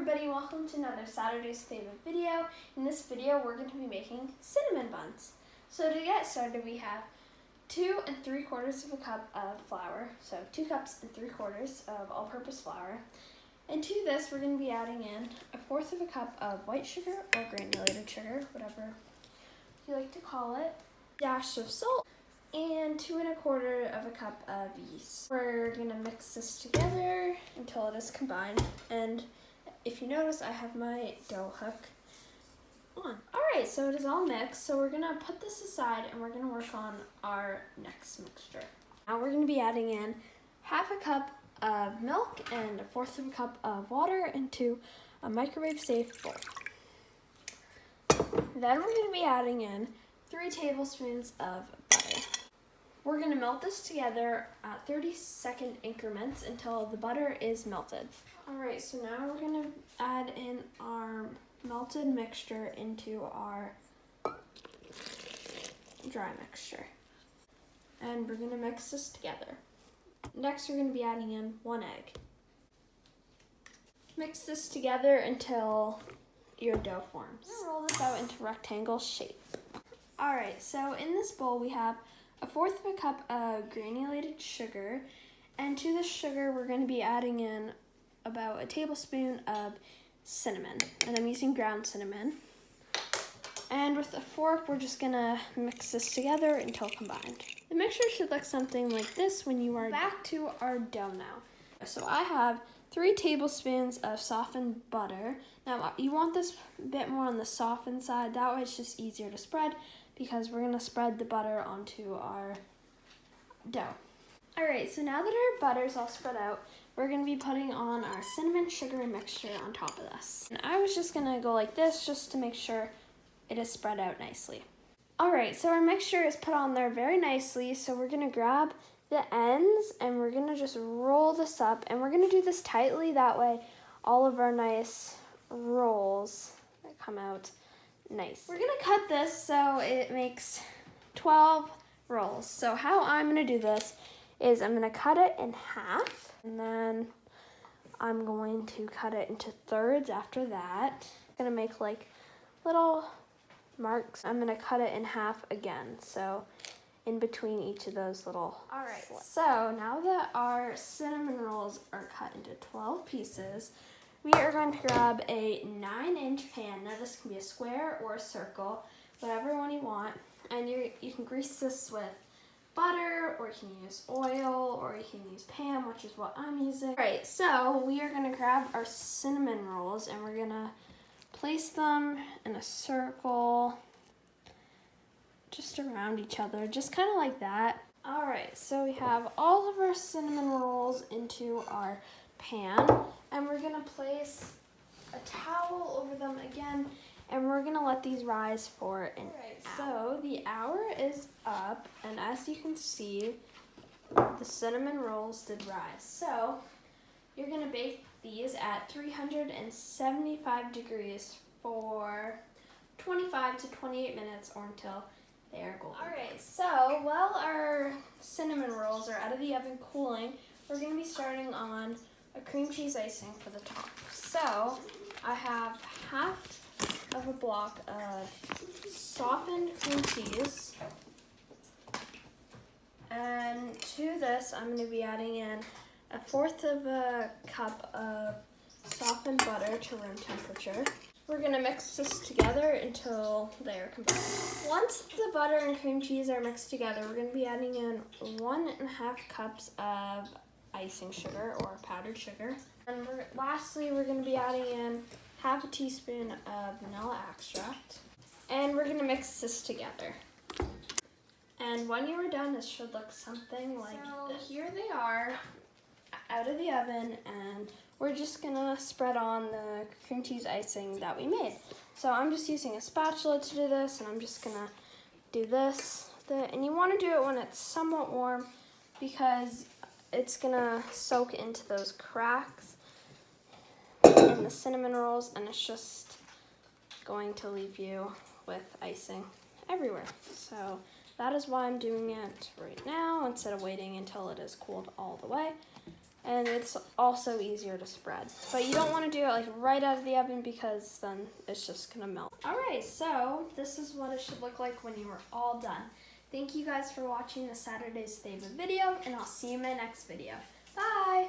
everybody, welcome to another Saturday's Favorite video. In this video we're going to be making cinnamon buns. So to get started we have 2 3/4 of a cup of flour, so 2 cups and 3/4 of all-purpose flour. And to this we're going to be adding in 1/4 of a cup of white sugar or granulated sugar, whatever you like to call it, a dash of salt, and 2 1/4 of a cup of yeast. We're gonna mix this together until it is combined, and if you notice I have my dough hook on. Alright, so it is all mixed, so we're gonna put this aside and we're gonna work on our next mixture. Now we're gonna be adding in 1/2 cup of milk and 1/4 of a cup of water into a microwave safe bowl. Then we're gonna be adding in 3 tablespoons of butter. We're going to melt this together at 30-second increments until the butter is melted. Alright, so now we're going to add in our melted mixture into our dry mixture. And we're going to mix this together. Next, we're going to be adding in 1 egg. Mix this together until your dough forms. Roll this out into rectangle shape. Alright, so in this bowl we have 1/4 of a cup of granulated sugar, and to the sugar we're going to be adding in about a tablespoon of cinnamon, and I'm using ground cinnamon. And with a fork we're just going to mix this together until combined. The mixture should look something like this when you are back to our dough now. So I have 3 tablespoons of softened butter. Now you want this a bit more on the softened side, that way it's just easier to spread, because we're going to spread the butter onto our dough. Alright, so now that our butter is all spread out, we're going to be putting on our cinnamon sugar mixture on top of this. And I was just going to go like this just to make sure it is spread out nicely. Alright, so our mixture is put on there very nicely, so we're going to grab the ends and we're going to just roll this up, and we're going to do this tightly, that way all of our nice rolls come out nice. We're gonna cut this so it makes 12 rolls. So how I'm gonna do this is I'm gonna cut it in half, and then I'm going to cut it into thirds after that. I'm gonna make like little marks. I'm gonna cut it in half again, so in between each of those little Alright, so now that our cinnamon rolls are cut into 12 pieces, we are going to grab a 9-inch pan. Now this can be a square or a circle, whatever one you want. And you can grease this with butter, or you can use oil, or you can use Pam, which is what I'm using. Alright, so we are going to grab our cinnamon rolls and we're going to place them in a circle just around each other, just kind of like that. Alright, so we have all of our cinnamon rolls into our pan, and we're going to place a towel over them again, and we're going to let these rise for an hour. So the hour is up, and as you can see, the cinnamon rolls did rise. So you're going to bake these at 375 degrees for 25 to 28 minutes, or until they are golden. Alright, so while our cinnamon rolls are out of the oven cooling, we're going to be starting on a cream cheese icing for the top. So I have 1/2 of a block of softened cream cheese, and to this I'm going to be adding in 1/4 of a cup of softened butter to room temperature. We're going to mix this together until they are combined. Once the butter and cream cheese are mixed together, we're going to be adding in 1.5 cups of icing sugar or powdered sugar. And lastly, we're going to be adding in 1/2 teaspoon of vanilla extract. And we're going to mix this together. And when you are done, this should look something like this. Here they are out of the oven, and we're just going to spread on the cream cheese icing that we made. So I'm just using a spatula to do this, and I'm just going to do this. And you want to do it when it's somewhat warm, because it's gonna soak into those cracks in the cinnamon rolls, and it's just going to leave you with icing everywhere. So that is why I'm doing it right now instead of waiting until it is cooled all the way. and it's also easier to spread. But you don't want to do it like right out of the oven because then it's just gonna melt. All right, so this is what it should look like when you are all done. Thank you guys for watching the Saturday's favorite video, and I'll see you in my next video. Bye!